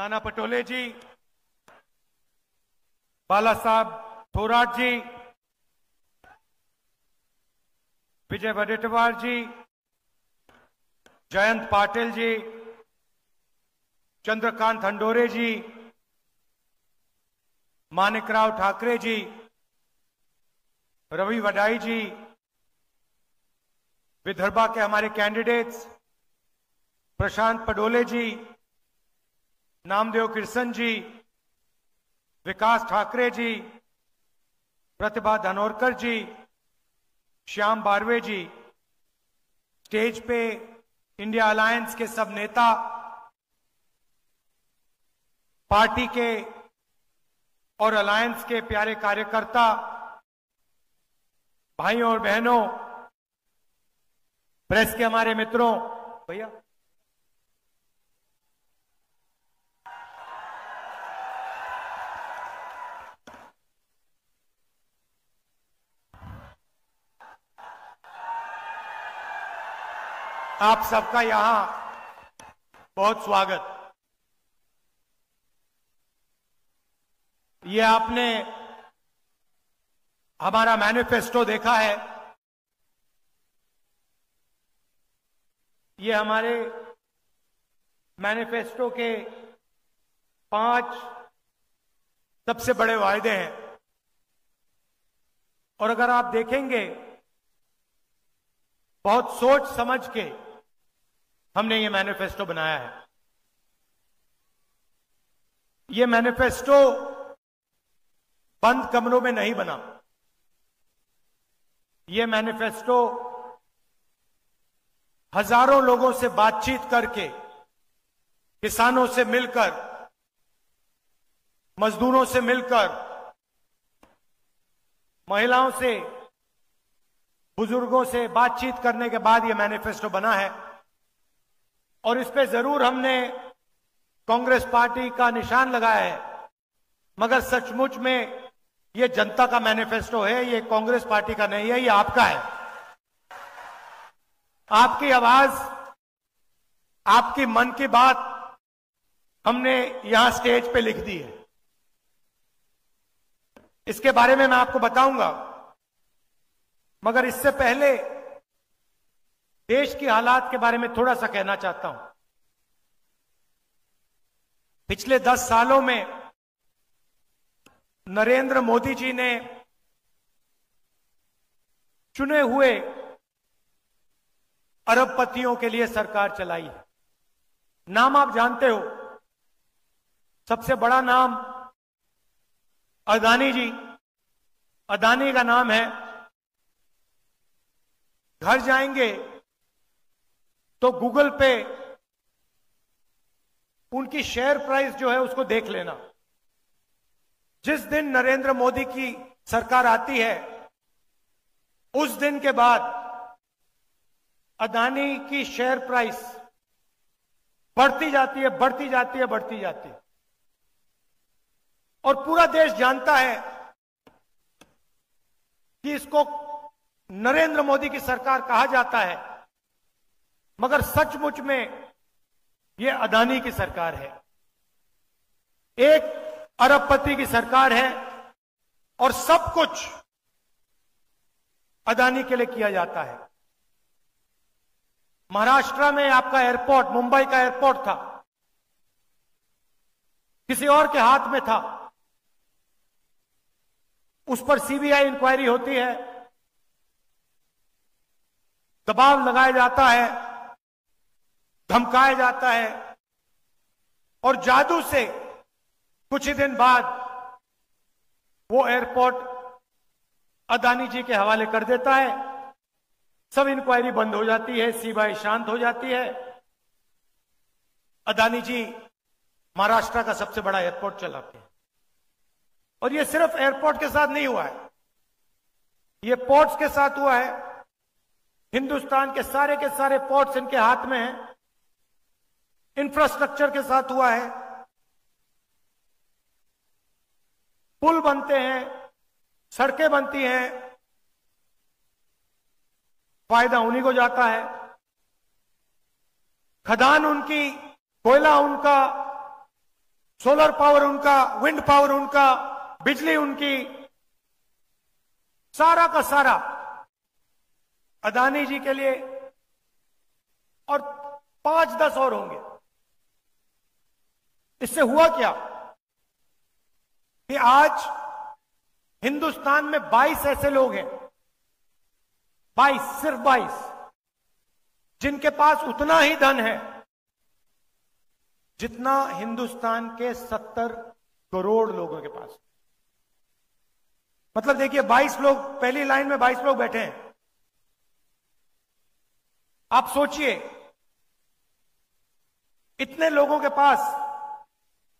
नाना पटोले जी, बाला साहब थोराट जी, विजय वडेट्टीवार जी, जयंत पाटिल जी, चंद्रकांत हंडोरे जी, मानिकराव ठाकरे जी, रवि वडाई जी, विदर्भा के हमारे कैंडिडेट्स प्रशांत पडोले जी, नामदेव किरसन जी, विकास ठाकरे जी, प्रतिभा धनोरकर जी, श्याम बारवे जी, स्टेज पे इंडिया अलायंस के सब नेता, पार्टी के और अलायंस के प्यारे कार्यकर्ता, भाइयों और बहनों, प्रेस के हमारे मित्रों, भैया आप सबका यहां बहुत स्वागत। ये आपने हमारा मैनिफेस्टो देखा है। ये हमारे मैनिफेस्टो के 5 सबसे बड़े वायदे हैं। और अगर आप देखेंगे, बहुत सोच समझ के हमने ये मैनिफेस्टो बनाया है। ये मैनिफेस्टो बंद कमरों में नहीं बना। ये मैनिफेस्टो हजारों लोगों से बातचीत करके, किसानों से मिलकर, मजदूरों से मिलकर, महिलाओं से, बुजुर्गों से बातचीत करने के बाद यह मैनिफेस्टो बना है। और इस पे जरूर हमने कांग्रेस पार्टी का निशान लगाया है, मगर सचमुच में यह जनता का मैनिफेस्टो है, ये कांग्रेस पार्टी का नहीं है, ये आपका है। आपकी आवाज, आपकी मन की बात हमने यहां स्टेज पे लिख दी है। इसके बारे में मैं आपको बताऊंगा, मगर इससे पहले देश की हालात के बारे में थोड़ा सा कहना चाहता हूं। पिछले 10 सालों में नरेंद्र मोदी जी ने चुने हुए अरबपतियों के लिए सरकार चलाई है। नाम आप जानते हो। सबसे बड़ा नाम अदानी जी, अदानी का नाम है। घर जाएंगे तो गूगल पे उनकी शेयर प्राइस जो है उसको देख लेना। जिस दिन नरेंद्र मोदी की सरकार आती है, उस दिन के बाद अदानी की शेयर प्राइस बढ़ती जाती है, बढ़ती जाती है, बढ़ती जाती है। और पूरा देश जानता है कि इसको नरेंद्र मोदी की सरकार कहा जाता है, मगर सचमुच में यह अदानी की सरकार है। एक अरबपति की सरकार है और सब कुछ अदानी के लिए किया जाता है। महाराष्ट्र में आपका एयरपोर्ट, मुंबई का एयरपोर्ट था, किसी और के हाथ में था। उस पर सीबीआई इंक्वायरी होती है, दबाव लगाया जाता है, धमकाया जाता है, और जादू से कुछ ही दिन बाद वो एयरपोर्ट अदानी जी के हवाले कर देता है। सब इंक्वायरी बंद हो जाती है, सीबीआई शांत हो जाती है। अदानी जी महाराष्ट्र का सबसे बड़ा एयरपोर्ट चलाते हैं। और ये सिर्फ एयरपोर्ट के साथ नहीं हुआ है, ये पोर्ट्स के साथ हुआ है। हिंदुस्तान के सारे पोर्ट्स इनके हाथ में हैं। इंफ्रास्ट्रक्चर के साथ हुआ है। पुल बनते हैं, सड़कें बनती हैं, फायदा उन्हीं को जाता है। खदान उनकी, कोयला उनका, सोलर पावर उनका, विंड पावर उनका, बिजली उनकी, सारा का सारा अदानी जी के लिए, और 5-10 और होंगे। इससे हुआ क्या कि आज हिंदुस्तान में 22 ऐसे लोग हैं, 22, सिर्फ 22, जिनके पास उतना ही धन है जितना हिंदुस्तान के 70 करोड़ लोगों के पास। मतलब देखिए, 22 लोग, पहली लाइन में 22 लोग बैठे हैं। आप सोचिए, इतने लोगों के पास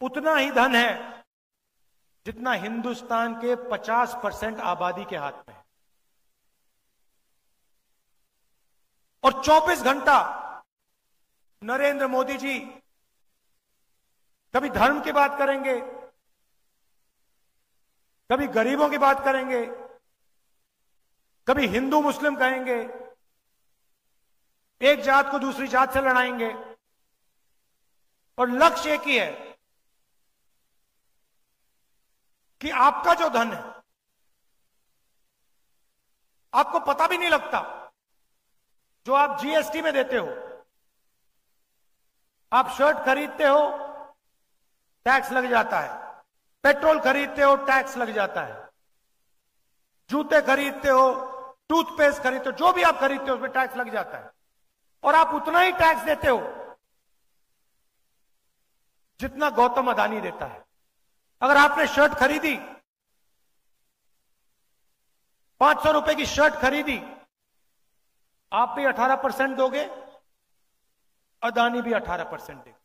उतना ही धन है जितना हिंदुस्तान के 50% आबादी के हाथ में है। और 24 घंटा नरेंद्र मोदी जी कभी धर्म की बात करेंगे, कभी गरीबों की बात करेंगे, कभी हिंदू मुस्लिम कहेंगे, एक जात को दूसरी जात से लड़ाएंगे, और लक्ष्य एक ही है कि आपका जो धन है, आपको पता भी नहीं लगता, जो आप जीएसटी में देते हो। आप शर्ट खरीदते हो, टैक्स लग जाता है। पेट्रोल खरीदते हो, टैक्स लग जाता है। जूते खरीदते हो, टूथपेस्ट खरीदते हो, जो भी आप खरीदते हो उसमें टैक्स लग जाता है। और आप उतना ही टैक्स देते हो जितना गौतम अदानी देता है। अगर आपने शर्ट खरीदी, 500 रुपए की शर्ट खरीदी, आप भी 18% दोगे, अदानी भी 18% देगा।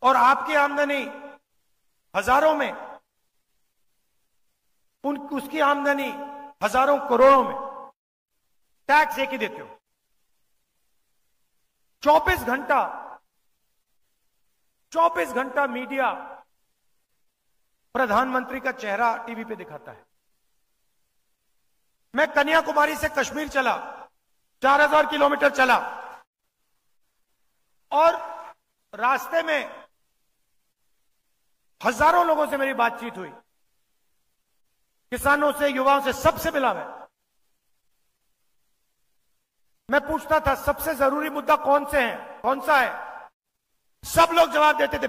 और आपकी आमदनी हजारों में, उसकी आमदनी हजारों करोड़ों में, टैक्स एक ही देते हो। 24 घंटा मीडिया प्रधानमंत्री का चेहरा टीवी पे दिखाता है। मैं कन्याकुमारी से कश्मीर चला, 4000 किलोमीटर चला, और रास्ते में हजारों लोगों से मेरी बातचीत हुई, किसानों से, युवाओं से, सबसे मिला मैं पूछता था सबसे जरूरी मुद्दा कौन से हैं, कौन सा है? सब लोग जवाब देते थे,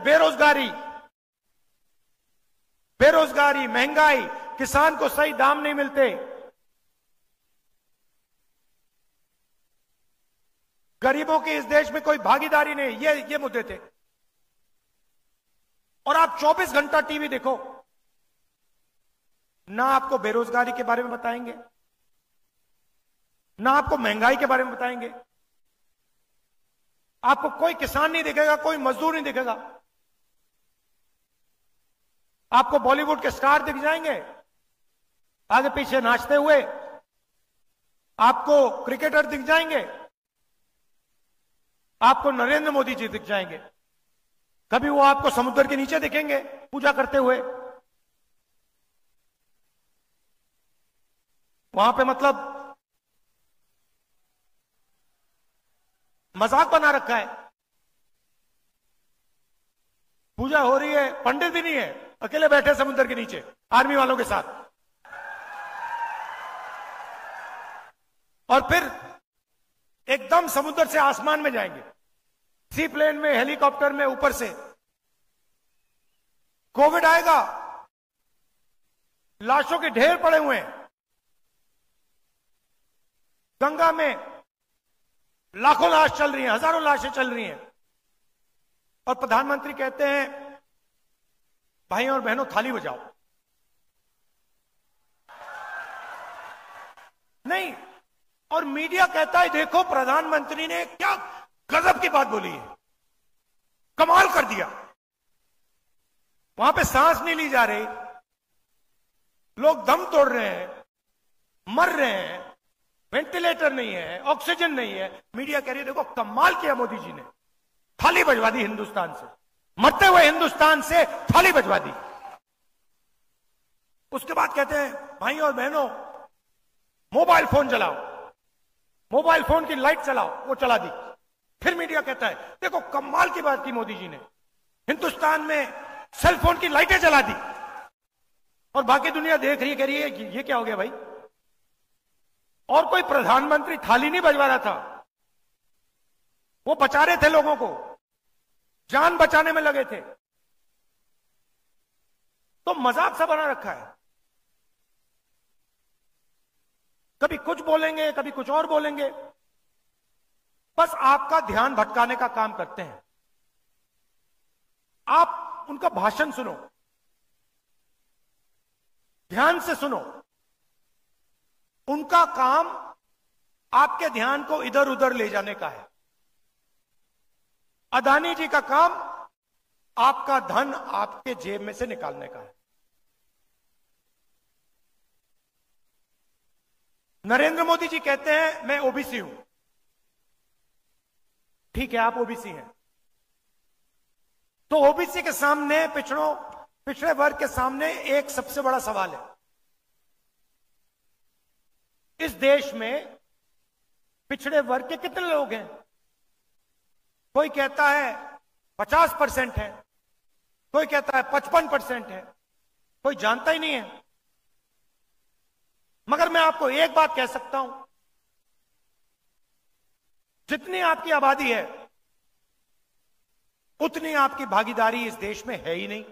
बेरोजगारी, महंगाई, किसान को सही दाम नहीं मिलते, गरीबों की इस देश में कोई भागीदारी नहीं, ये मुद्दे थे। और आप 24 घंटा टीवी देखो, ना आपको बेरोजगारी के बारे में बताएंगे, ना आपको महंगाई के बारे में बताएंगे, आपको कोई किसान नहीं दिखेगा, कोई मजदूर नहीं दिखेगा। आपको बॉलीवुड के स्टार दिख जाएंगे आगे पीछे नाचते हुए, आपको क्रिकेटर दिख जाएंगे, आपको नरेंद्र मोदी जी दिख जाएंगे, कभी वो आपको समुद्र के नीचे दिखेंगे पूजा करते हुए। वहां पे मतलब मजाक बना रखा है, पूजा हो रही है, पंडित भी नहीं है, अकेले बैठे समुद्र के नीचे आर्मी वालों के साथ। और फिर एकदम समुद्र से आसमान में जाएंगे, सी प्लेन में, हेलीकॉप्टर में, ऊपर से। कोविड आएगा, लाशों के ढेर पड़े हुए हैं, गंगा में लाखों लाश चल रही हैं, हजारों लाशें चल रही हैं, और प्रधानमंत्री कहते हैं भाइयों और बहनों थाली बजाओ। नहीं, और मीडिया कहता है देखो प्रधानमंत्री ने क्या गजब की बात बोली है, कमाल कर दिया। वहां पे सांस नहीं ली जा रही, लोग दम तोड़ रहे हैं, मर रहे हैं, वेंटिलेटर नहीं है, ऑक्सीजन नहीं है, मीडिया कह रही है देखो कमाल किया मोदी जी ने, थाली बजवा दी हिंदुस्तान से, मरते हुए हिंदुस्तान से थाली बजवा दी। उसके बाद कहते हैं भाइयों और बहनों मोबाइल फोन जलाओ, मोबाइल फोन की लाइट चलाओ, वो चला दी। फिर मीडिया कहता है देखो कमाल की बात की मोदी जी ने, हिंदुस्तान में सेल फोन की लाइटें जला दी और बाकी दुनिया देख रही है, कह रही है ये क्या हो गया भाई। और कोई प्रधानमंत्री थाली नहीं बजवा रहा था, वो बचा रहे थे लोगों को, जान बचाने में लगे थे। तो मजाक सा बना रखा है, कभी कुछ बोलेंगे कभी कुछ और बोलेंगे, बस आपका ध्यान भटकाने का काम करते हैं। आप उनका भाषण सुनो, ध्यान से सुनो। उनका काम आपके ध्यान को इधर उधर ले जाने का है। अदानी जी का काम आपका धन आपके जेब में से निकालने का है। नरेंद्र मोदी जी कहते हैं मैं ओबीसी हूं। ठीक है, आप ओबीसी हैं, तो ओबीसी के सामने, पिछड़े वर्ग के सामने एक सबसे बड़ा सवाल है। इस देश में पिछड़े वर्ग के कितने लोग हैं? कोई कहता है 50% है, कोई कहता है 55% है, कोई जानता ही नहीं है। मगर मैं आपको एक बात कह सकता हूं, जितनी आपकी आबादी है उतनी आपकी भागीदारी इस देश में है ही नहीं।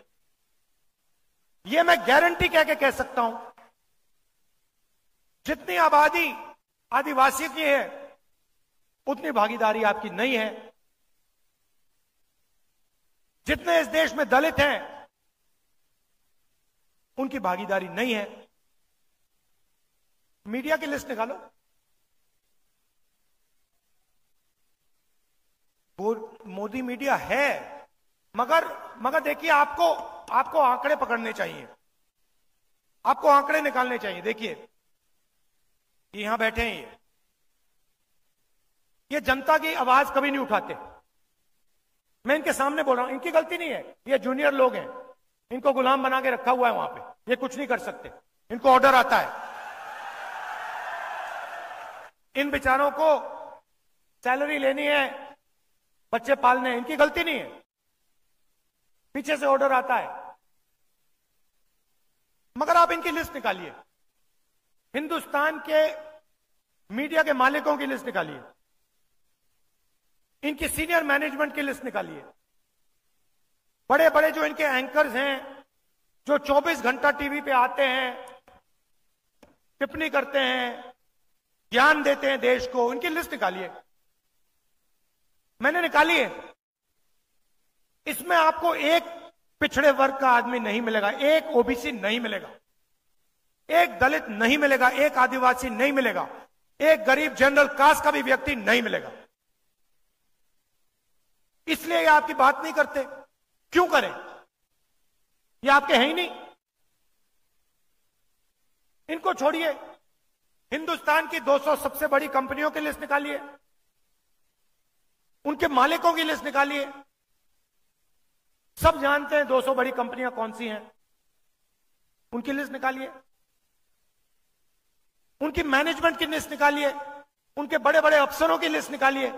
यह मैं गारंटी कह सकता हूं। जितनी आबादी आदिवासी की है उतनी भागीदारी आपकी नहीं है। जितने इस देश में दलित हैं उनकी भागीदारी नहीं है। मीडिया की लिस्ट निकालो, मोदी मीडिया है, मगर देखिए, आपको आंकड़े पकड़ने चाहिए, आपको आंकड़े निकालने चाहिए। देखिए, यहां बैठे हैं, ये जनता की आवाज कभी नहीं उठाते। मैं इनके सामने बोल रहा हूं, इनकी गलती नहीं है, ये जूनियर लोग हैं, इनको गुलाम बना के रखा हुआ है वहां पे, ये कुछ नहीं कर सकते, इनको ऑर्डर आता है। इन बेचारों को सैलरी लेनी है, बच्चे पालने हैं, इनकी गलती नहीं है, पीछे से ऑर्डर आता है। मगर आप इनकी लिस्ट निकालिए, हिंदुस्तान के मीडिया के मालिकों की लिस्ट निकालिए, इनकी सीनियर मैनेजमेंट की लिस्ट निकालिए। बड़े बड़े जो इनके एंकर्स हैं, जो 24 घंटा टीवी पे आते हैं, टिप्पणी करते हैं, ज्ञान देते हैं देश को, इनकी लिस्ट निकालिए। मैंने निकाली है। इसमें आपको एक पिछड़े वर्ग का आदमी नहीं मिलेगा, एक ओबीसी नहीं मिलेगा, एक दलित नहीं मिलेगा, एक आदिवासी नहीं मिलेगा, एक गरीब जनरल कास्ट का भी व्यक्ति नहीं मिलेगा। इसलिए ये आपकी बात नहीं करते। क्यों करें? ये आपके हैं ही नहीं। इनको छोड़िए, हिंदुस्तान की 200 सबसे बड़ी कंपनियों की लिस्ट निकालिए, उनके मालिकों की लिस्ट निकालिए। सब जानते हैं 200 बड़ी कंपनियां कौन सी हैं, उनकी लिस्ट निकालिए। उनकी मैनेजमेंट की लिस्ट निकालिए, उनके बड़े बड़े अफसरों की लिस्ट निकालिए।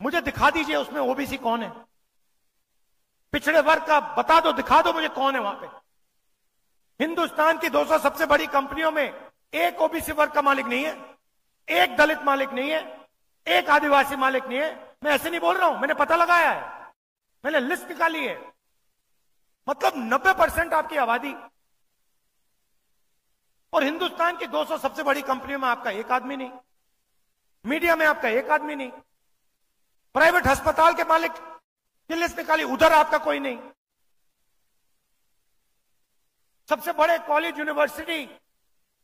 मुझे दिखा दीजिए उसमें ओबीसी कौन है, पिछड़े वर्ग का बता दो, दिखा दो मुझे कौन है वहां पे। हिंदुस्तान की 200 सबसे बड़ी कंपनियों में एक ओबीसी वर्ग का मालिक नहीं है, एक दलित मालिक नहीं है, एक आदिवासी मालिक नहीं है। मैं ऐसे नहीं बोल रहा हूं, मैंने पता लगाया है, मैंने लिस्ट निकाली है। मतलब 90% आपकी आबादी, और हिंदुस्तान की 200 सबसे बड़ी कंपनियों में आपका एक आदमी नहीं, मीडिया में आपका एक आदमी नहीं, प्राइवेट अस्पताल के मालिक की लिस्ट निकाली, उधर आपका कोई नहीं, सबसे बड़े कॉलेज यूनिवर्सिटी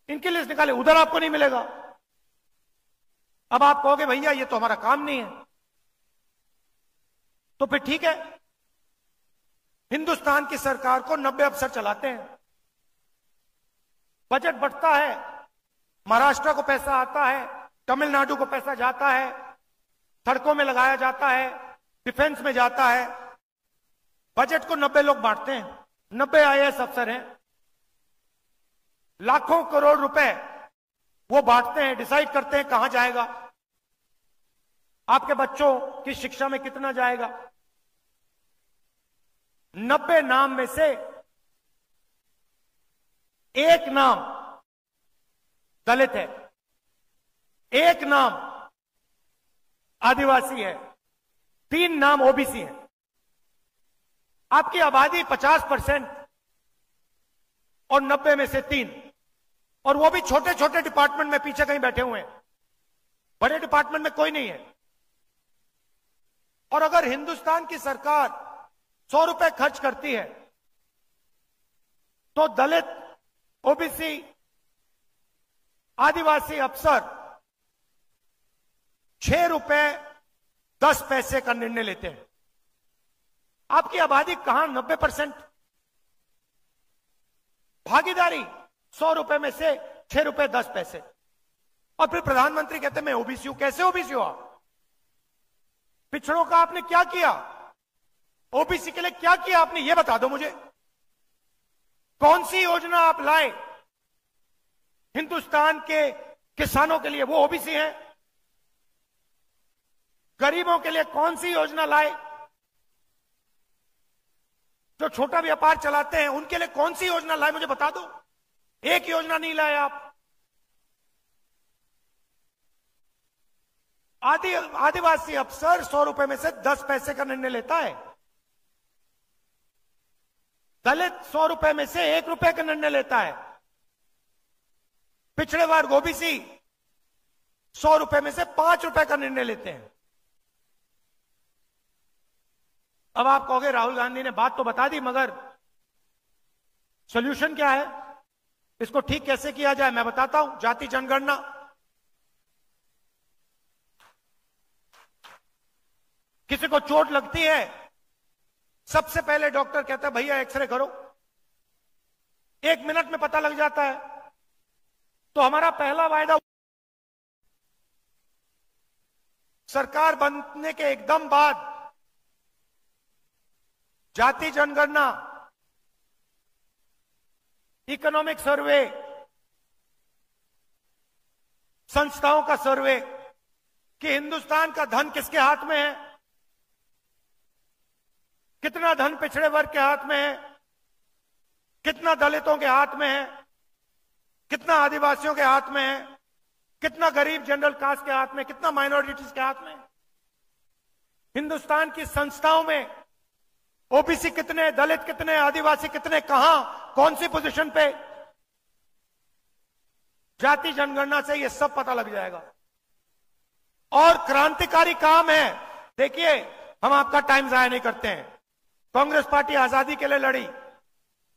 इनकी लिस्ट निकाले, उधर आपको नहीं मिलेगा। अब आप कहोगे भैया ये तो हमारा काम नहीं है, तो फिर ठीक है, हिंदुस्तान की सरकार को 90 अफसर चलाते हैं, बजट बढ़ता है, महाराष्ट्र को पैसा आता है, तमिलनाडु को पैसा जाता है, सड़कों में लगाया जाता है, डिफेंस में जाता है। बजट को 90 लोग बांटते हैं, 90 आईएएस अफसर हैं, लाखों करोड़ रुपए वो बांटते हैं, डिसाइड करते हैं कहां जाएगा, आपके बच्चों की शिक्षा में कितना जाएगा। 90 नाम में से एक नाम दलित है, एक नाम आदिवासी है, 3 नाम ओबीसी है। आपकी आबादी 50% और 90 में से 3, और वो भी छोटे छोटे डिपार्टमेंट में पीछे कहीं बैठे हुए हैं, बड़े डिपार्टमेंट में कोई नहीं है। और अगर हिंदुस्तान की सरकार 100 रुपए खर्च करती है तो दलित, ओबीसी, आदिवासी अफसर 6 रुपए 10 पैसे का निर्णय लेते हैं। आपकी आबादी कहां 90%, भागीदारी 100 रुपए में से 6 रुपए 10 पैसे। और फिर प्रधानमंत्री कहते हैं मैं ओबीसी हूं। कैसे ओबीसी हो आप? पिछड़ों का आपने क्या किया? ओबीसी के लिए क्या किया आपने? यह बता दो मुझे। कौन सी योजना आप लाए हिंदुस्तान के किसानों के लिए? वो ओबीसी हैं। गरीबों के लिए कौन सी योजना लाए? जो छोटा व्यापार चलाते हैं उनके लिए कौन सी योजना लाए? मुझे बता दो। एक योजना नहीं लाए आप। आदिवासी अफसर 100 रुपए में से 10 पैसे का निर्णय लेता है। दलित 100 रुपए में से 1 रुपए का निर्णय लेता है। पिछड़े वर्ग ओबीसी 100 रुपए में से 5 रुपए का निर्णय लेते हैं। अब आप कहोगे राहुल गांधी ने बात तो बता दी, मगर सॉल्यूशन क्या है? इसको ठीक कैसे किया जाए मैं बताता हूं। जाति जनगणना, किसी को चोट लगती है, सबसे पहले डॉक्टर कहता है भैया एक्सरे करो, 1 मिनट में पता लग जाता है। तो हमारा पहला वायदा सरकार बनने के एकदम बाद जाति जनगणना, इकोनॉमिक सर्वे, संस्थाओं का सर्वे कि हिंदुस्तान का धन किसके हाथ में है, कितना धन पिछड़े वर्ग के हाथ में है, कितना दलितों के हाथ में है, कितना आदिवासियों के हाथ में है, कितना गरीब जनरल कास्ट के हाथ में, कितना माइनॉरिटीज के हाथ में। हिंदुस्तान की संस्थाओं में ओबीसी कितने, दलित कितने, आदिवासी कितने, कहां, कौन सी पोजीशन पे। जाति जनगणना से यह सब पता लग जाएगा। और क्रांतिकारी काम है। देखिए, हम आपका टाइम जाया नहीं करते हैं। कांग्रेस पार्टी आजादी के लिए लड़ी,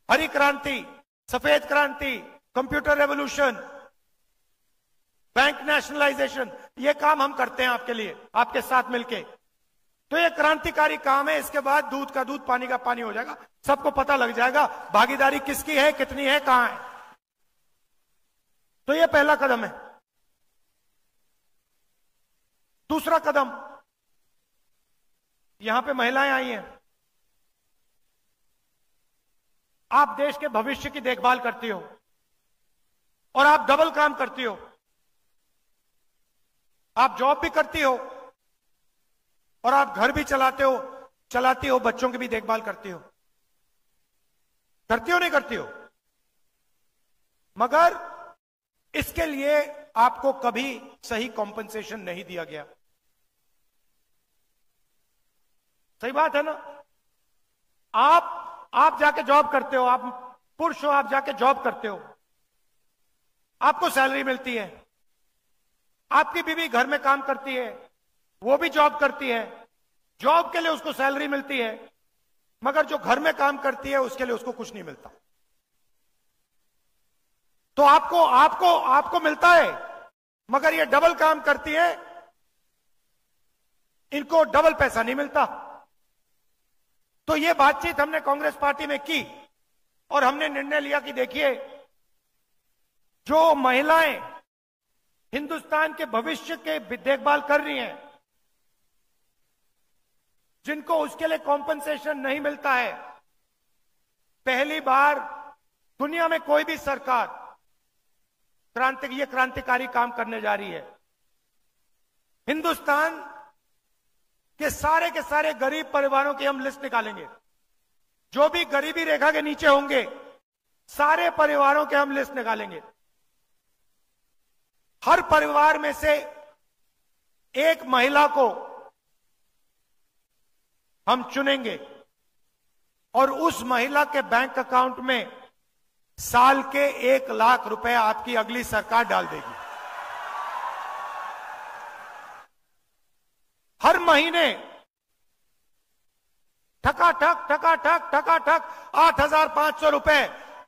हरी क्रांति, सफेद क्रांति, कंप्यूटर रेवोल्यूशन, बैंक नेशनलाइजेशन, ये काम हम करते हैं आपके लिए, आपके साथ मिलके। तो ये क्रांतिकारी काम है। इसके बाद दूध का दूध, पानी का पानी हो जाएगा, सबको पता लग जाएगा भागीदारी किसकी है, कितनी है, कहां है। तो ये पहला कदम है। दूसरा कदम, यहां पे महिलाएं आई हैं। आप देश के भविष्य की देखभाल करती हो और आप डबल काम करती हो। आप जॉब भी करती हो और आप घर भी चलाती हो, बच्चों की भी देखभाल करती हो। करती हो नहीं करती हो? मगर इसके लिए आपको कभी सही कॉम्पनसेशन नहीं दिया गया। सही बात है ना? आप जाके जॉब करते हो, आप पुरुष हो, आप जाके जॉब करते हो, आपको सैलरी मिलती है। आपकी बीवी घर में काम करती है, वो भी जॉब करती है, जॉब के लिए उसको सैलरी मिलती है, मगर जो घर में काम करती है उसके लिए उसको कुछ नहीं मिलता। तो आपको मिलता है, मगर ये डबल काम करती है, इनको डबल पैसा नहीं मिलता। तो ये बातचीत हमने कांग्रेस पार्टी में की और हमने निर्णय लिया कि देखिए, जो महिलाएं हिंदुस्तान के भविष्य के देखभाल कर रही हैं, जिनको उसके लिए कॉम्पनसेशन नहीं मिलता है, पहली बार दुनिया में कोई भी सरकार ये क्रांतिकारी काम करने जा रही है। हिंदुस्तान के सारे गरीब परिवारों की हम लिस्ट निकालेंगे। जो भी गरीबी रेखा के नीचे होंगे, सारे परिवारों के हम लिस्ट निकालेंगे। हर परिवार में से एक महिला को हम चुनेंगे और उस महिला के बैंक अकाउंट में साल के 1 लाख रुपए आपकी अगली सरकार डाल देगी। हर महीने ठकाठक ठकाठक ठकाठक 8,500 रुपए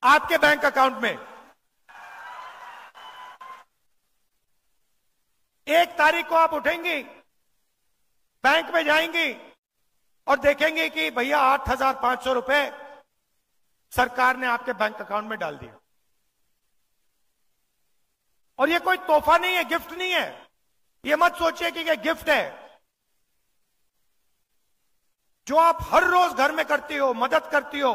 आपके बैंक अकाउंट में। 1 तारीख को आप उठेंगी, बैंक में जाएंगी और देखेंगे कि भैया 8,500 रुपए सरकार ने आपके बैंक अकाउंट में डाल दिया। और ये कोई तोहफा नहीं है, गिफ्ट नहीं है। ये मत सोचिए कि ये गिफ्ट है। जो आप हर रोज घर में करती हो, मदद करती हो,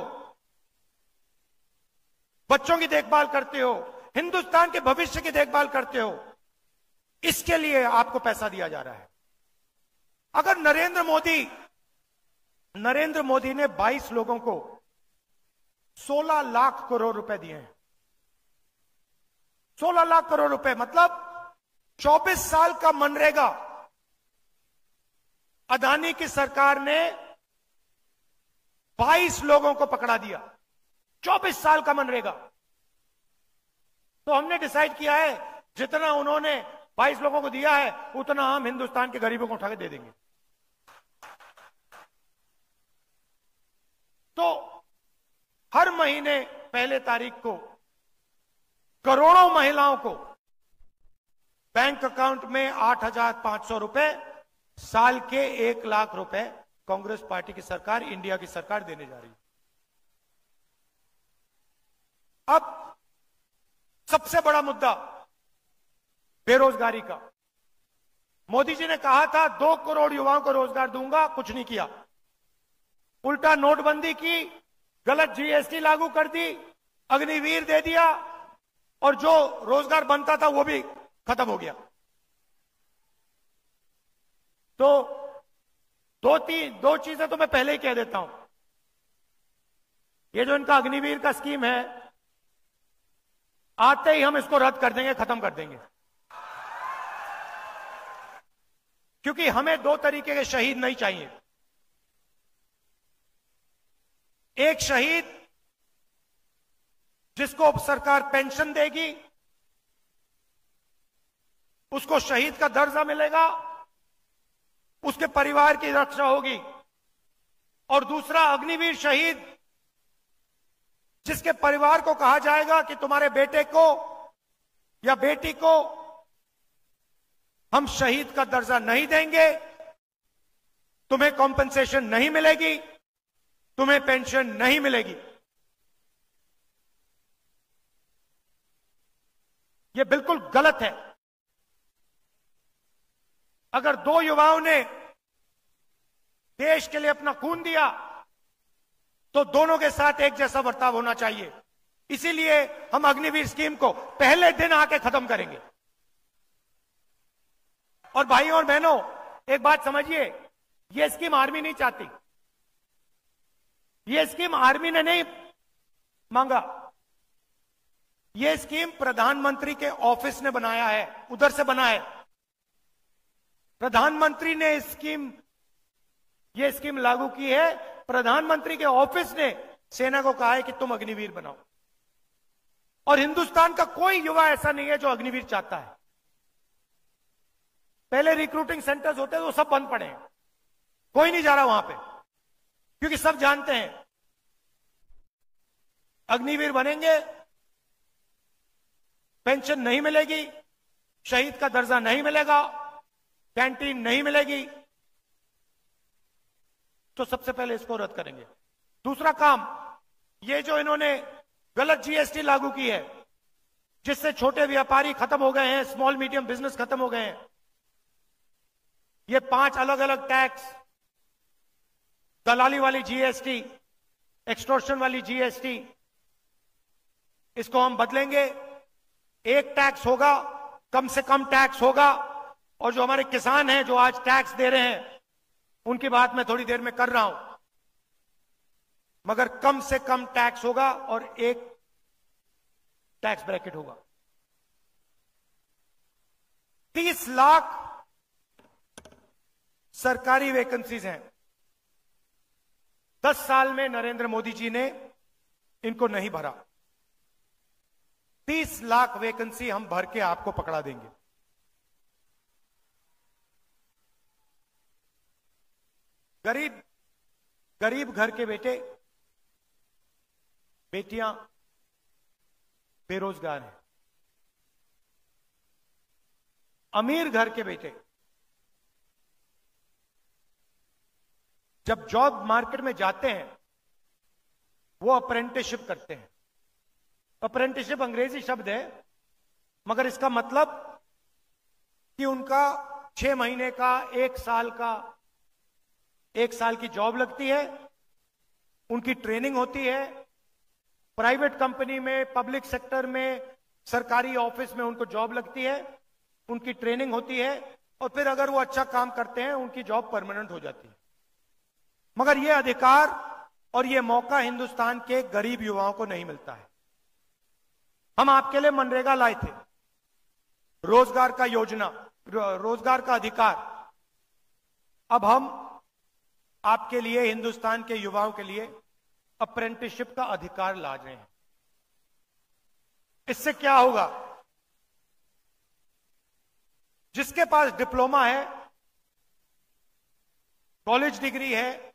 बच्चों की देखभाल करते हो, हिंदुस्तान के भविष्य की देखभाल करते हो, इसके लिए आपको पैसा दिया जा रहा है। अगर नरेंद्र मोदी ने 22 लोगों को 16 लाख करोड़ रुपए दिए हैं। 16 लाख करोड़ रुपए मतलब 24 साल का मनरेगा अदानी की सरकार ने 22 लोगों को पकड़ा दिया। 24 साल का मनरेगा। तो हमने डिसाइड किया है जितना उन्होंने 22 लोगों को दिया है उतना हम हिंदुस्तान के गरीबों को उठा के दे देंगे। तो हर महीने पहले तारीख को करोड़ों महिलाओं को बैंक अकाउंट में 8,500 रुपए, साल के 1 लाख रुपए कांग्रेस पार्टी की सरकार, इंडिया की सरकार देने जा रही है। अब सबसे बड़ा मुद्दा बेरोजगारी का। मोदी जी ने कहा था 2 करोड़ युवाओं को रोजगार दूंगा, कुछ नहीं किया। उल्टा नोटबंदी की, गलत जीएसटी लागू कर दी, अग्निवीर दे दिया और जो रोजगार बनता था वो भी खत्म हो गया। तो दो चीजें तो मैं पहले ही कह देता हूं। ये जो इनका अग्निवीर का स्कीम है, आते ही हम इसको रद्द कर देंगे, खत्म कर देंगे। क्योंकि हमें 2 तरीके के शहीद नहीं चाहिए। एक शहीद जिसको सरकार पेंशन देगी, उसको शहीद का दर्जा मिलेगा, उसके परिवार की रक्षा होगी। और दूसरा अग्निवीर शहीद जिसके परिवार को कहा जाएगा कि तुम्हारे बेटे को या बेटी को हम शहीद का दर्जा नहीं देंगे, तुम्हें कॉम्पेंसेशन नहीं मिलेगी, तुम्हें पेंशन नहीं मिलेगी। यह बिल्कुल गलत है। अगर 2 युवाओं ने देश के लिए अपना खून दिया तो दोनों के साथ एक जैसा बर्ताव होना चाहिए। इसीलिए हम अग्निवीर स्कीम को पहले दिन आके खत्म करेंगे। और भाइयों और बहनों, एक बात समझिए, यह स्कीम आर्मी नहीं चाहती। यह स्कीम आर्मी ने नहीं मांगा। यह स्कीम प्रधानमंत्री के ऑफिस ने बनाया है, उधर से बना है। प्रधानमंत्री ने यह स्कीम लागू की है। प्रधानमंत्री के ऑफिस ने सेना को कहा है कि तुम अग्निवीर बनाओ। और हिंदुस्तान का कोई युवा ऐसा नहीं है जो अग्निवीर चाहता है। पहले रिक्रूटिंग सेंटर्स होते थे, वो सब बंद पड़े हैं, कोई नहीं जा रहा वहां पे, क्योंकि सब जानते हैं अग्निवीर बनेंगे, पेंशन नहीं मिलेगी, शहीद का दर्जा नहीं मिलेगा, कैंटीन नहीं मिलेगी। तो सबसे पहले इसको रद्द करेंगे। दूसरा काम, ये जो इन्होंने गलत जीएसटी लागू की है, जिससे छोटे व्यापारी खत्म हो गए हैं, स्मॉल मीडियम बिजनेस खत्म हो गए हैं। ये 5 अलग अलग टैक्स, दलाली वाली जीएसटी, एक्सटॉर्शन वाली जीएसटी, इसको हम बदलेंगे। एक टैक्स होगा, कम से कम टैक्स होगा। और जो हमारे किसान हैं जो आज टैक्स दे रहे हैं, उनकी बात मैं थोड़ी देर में कर रहा हूं। मगर कम से कम टैक्स होगा और एक टैक्स ब्रैकेट होगा। 30 लाख सरकारी वैकेंसीज हैं। 10 साल में नरेंद्र मोदी जी ने इनको नहीं भरा। 30 लाख वैकेंसी हम भर के आपको पकड़ा देंगे। गरीब घर के बेटे बेटियां बेरोजगार हैं। अमीर घर के बेटे जब जॉब मार्केट में जाते हैं वो अप्रेंटिसशिप करते हैं। अप्रेंटिसशिप अंग्रेजी शब्द है, मगर इसका मतलब कि उनका 6 महीने का, 1 साल की जॉब लगती है, उनकी ट्रेनिंग होती है। प्राइवेट कंपनी में, पब्लिक सेक्टर में, सरकारी ऑफिस में उनको जॉब लगती है, उनकी ट्रेनिंग होती है, और फिर अगर वो अच्छा काम करते हैं उनकी जॉब परमानेंट हो जाती है। मगर यह अधिकार और यह मौका हिंदुस्तान के गरीब युवाओं को नहीं मिलता है। हम आपके लिए मनरेगा लाए थे, रोजगार का योजना, रोजगार का अधिकार। अब हम आपके लिए, हिंदुस्तान के युवाओं के लिए अप्रेंटिसशिप का अधिकार ला रहे हैं। इससे क्या होगा? जिसके पास डिप्लोमा है, कॉलेज डिग्री है,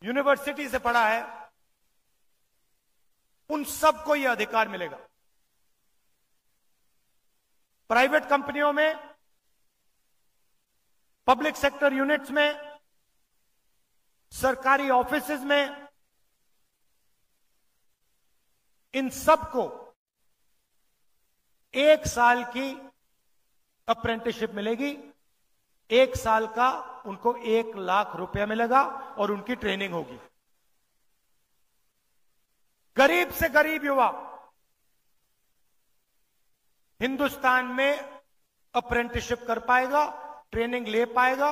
यूनिवर्सिटी से पढ़ा है, उन सबको यह अधिकार मिलेगा। प्राइवेट कंपनियों में, पब्लिक सेक्टर यूनिट्स में, सरकारी ऑफिसेज में, इन सबको 1 साल की अप्रेंटिसशिप मिलेगी। 1 साल का उनको 1 लाख रुपया मिलेगा और उनकी ट्रेनिंग होगी। गरीब से गरीब युवा हिंदुस्तान में अप्रेंटिसशिप कर पाएगा, ट्रेनिंग ले पाएगा।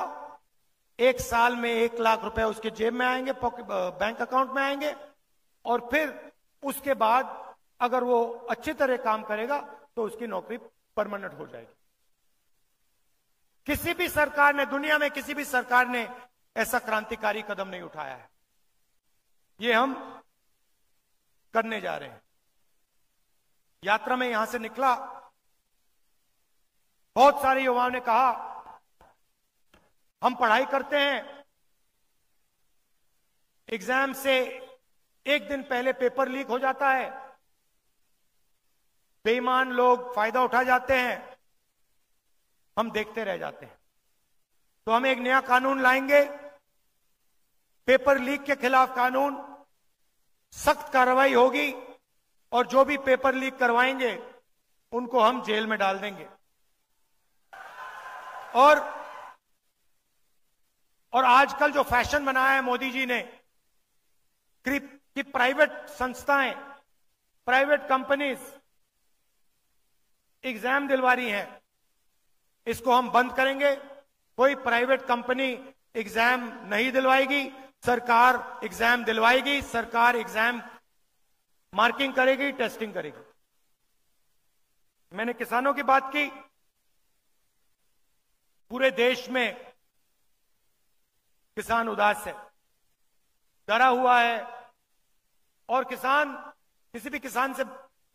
1 साल में 1 लाख रुपए उसके जेब में आएंगे, बैंक अकाउंट में आएंगे, और फिर उसके बाद अगर वो अच्छी तरह काम करेगा तो उसकी नौकरी परमानेंट हो जाएगी। किसी भी सरकार ने, दुनिया में किसी भी सरकार ने ऐसा क्रांतिकारी कदम नहीं उठाया है। ये हम करने जा रहे हैं। यात्रा में यहां से निकला, बहुत सारे युवाओं ने कहा हम पढ़ाई करते हैं, एग्जाम से 1 दिन पहले पेपर लीक हो जाता है, बेईमान लोग फायदा उठा जाते हैं, हम देखते रह जाते हैं। तो हम एक नया कानून लाएंगे, पेपर लीक के खिलाफ कानून, सख्त कार्रवाई होगी, और जो भी पेपर लीक करवाएंगे उनको हम जेल में डाल देंगे। और आजकल जो फैशन बनाया है मोदी जी ने कि प्राइवेट संस्थाएं, प्राइवेट कंपनीज एग्जाम दिलवा रही हैं, इसको हम बंद करेंगे। कोई प्राइवेट कंपनी एग्जाम नहीं दिलवाएगी, सरकार एग्जाम दिलवाएगी, सरकार एग्जाम मार्किंग करेगी, टेस्टिंग करेगी। मैंने किसानों की बात की। पूरे देश में किसान उदास है, डरा हुआ है, और किसान, किसी भी किसान से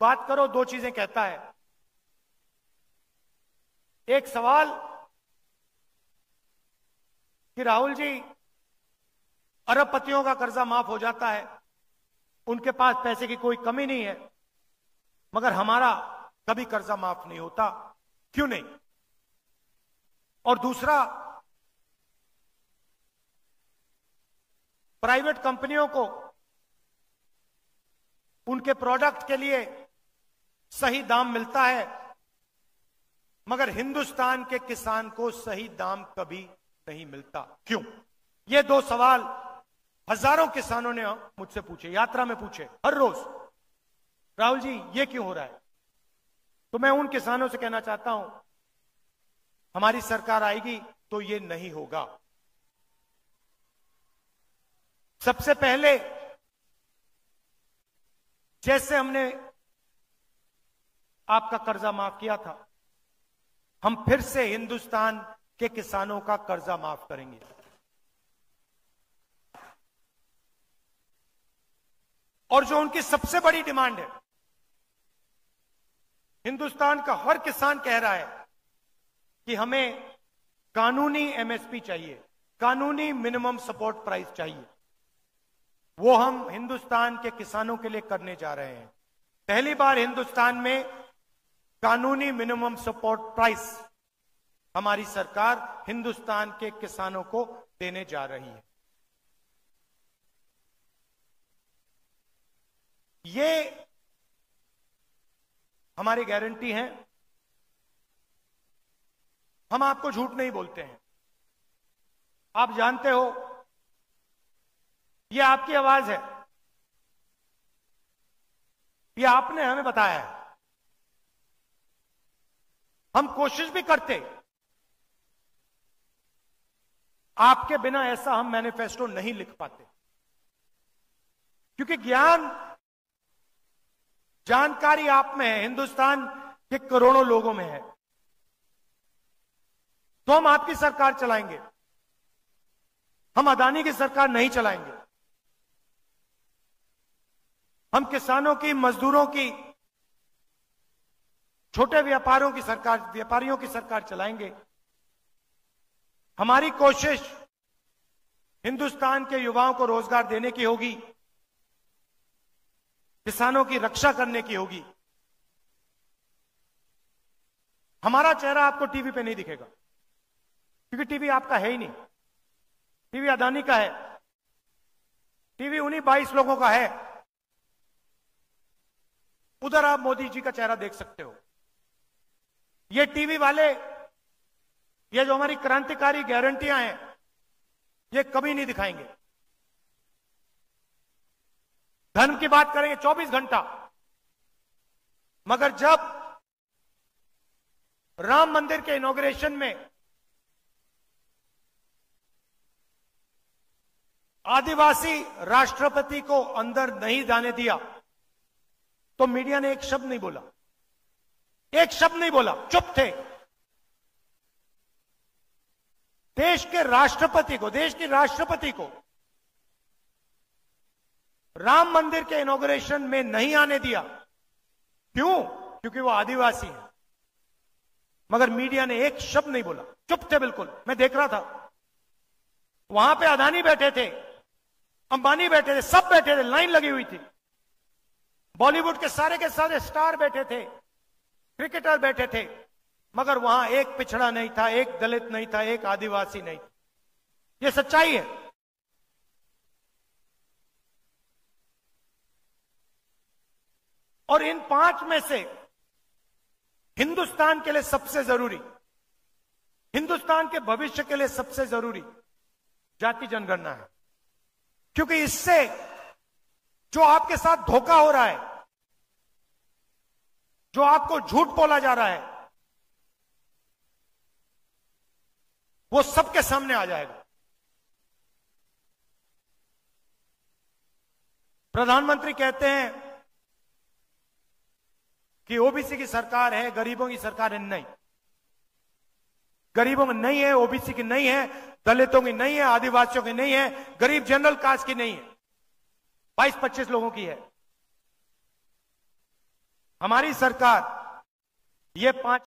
बात करो 2 चीजें कहता है। एक सवाल कि राहुल जी, अरबपतियों का कर्जा माफ हो जाता है, उनके पास पैसे की कोई कमी नहीं है, मगर हमारा कभी कर्जा माफ नहीं होता, क्यों नहीं? और दूसरा, प्राइवेट कंपनियों को उनके प्रोडक्ट के लिए सही दाम मिलता है, मगर हिंदुस्तान के किसान को सही दाम कभी नहीं मिलता, क्यों? ये 2 सवाल हजारों किसानों ने मुझसे पूछे, यात्रा में पूछे, हर रोज, राहुल जी ये क्यों हो रहा है? तो मैं उन किसानों से कहना चाहता हूं, हमारी सरकार आएगी तो ये नहीं होगा। सबसे पहले जैसे हमने आपका कर्जा माफ किया था, हम फिर से हिंदुस्तान के किसानों का कर्जा माफ करेंगे। और जो उनकी सबसे बड़ी डिमांड है, हिंदुस्तान का हर किसान कह रहा है कि हमें कानूनी एमएसपी चाहिए, कानूनी मिनिमम सपोर्ट प्राइस चाहिए। वो हम हिंदुस्तान के किसानों के लिए करने जा रहे हैं। पहली बार हिंदुस्तान में कानूनी मिनिमम सपोर्ट प्राइस हमारी सरकार हिंदुस्तान के किसानों को देने जा रही है। ये हमारी गारंटी है। हम आपको झूठ नहीं बोलते हैं। आप जानते हो, ये आपकी आवाज है, ये आपने हमें बताया है। हम कोशिश भी करते, आपके बिना ऐसा हम मैनिफेस्टो नहीं लिख पाते, क्योंकि ज्ञान, जानकारी आप में है, हिंदुस्तान के करोड़ों लोगों में है। तो हम आपकी सरकार चलाएंगे, हम अदानी की सरकार नहीं चलाएंगे। हम किसानों की, मजदूरों की, छोटे व्यापारियों की सरकार चलाएंगे। हमारी कोशिश हिंदुस्तान के युवाओं को रोजगार देने की होगी, किसानों की रक्षा करने की होगी। हमारा चेहरा आपको टीवी पे नहीं दिखेगा, क्योंकि टीवी आपका है ही नहीं। टीवी अदानी का है, टीवी उन्हीं 22 लोगों का है। उधर आप मोदी जी का चेहरा देख सकते हो। ये टीवी वाले, ये जो हमारी क्रांतिकारी गारंटियां हैं, ये कभी नहीं दिखाएंगे। धर्म की बात करेंगे 24 घंटा, मगर जब राम मंदिर के इनॉग्रेशन में आदिवासी राष्ट्रपति को अंदर नहीं जाने दिया, तो मीडिया ने एक शब्द नहीं बोला, एक शब्द नहीं बोला, चुप थे। देश के राष्ट्रपति को, देश की राष्ट्रपति को राम मंदिर के इनॉग्रेशन में नहीं आने दिया। क्यों? क्योंकि वो आदिवासी है। मगर मीडिया ने एक शब्द नहीं बोला, चुप थे बिल्कुल। मैं देख रहा था, वहां पे अदानी बैठे थे, अंबानी बैठे थे, सब बैठे थे, लाइन लगी हुई थी। बॉलीवुड के सारे स्टार बैठे थे, क्रिकेटर बैठे थे, मगर वहां एक पिछड़ा नहीं था, एक दलित नहीं था, एक आदिवासी नहीं था। यह सच्चाई है। और इन 5 में से हिंदुस्तान के लिए सबसे जरूरी, हिंदुस्तान के भविष्य के लिए सबसे जरूरी जाति जनगणना है। क्योंकि इससे जो आपके साथ धोखा हो रहा है, जो आपको झूठ बोला जा रहा है, वो सबके सामने आ जाएगा। प्रधानमंत्री कहते हैं कि ओबीसी की सरकार है, गरीबों की सरकार है। नहीं, गरीबों में नहीं है, ओबीसी की नहीं है, दलितों की नहीं है, आदिवासियों की नहीं है, गरीब जनरल कास्ट की नहीं है, 22-25 लोगों की है। हमारी सरकार ये 5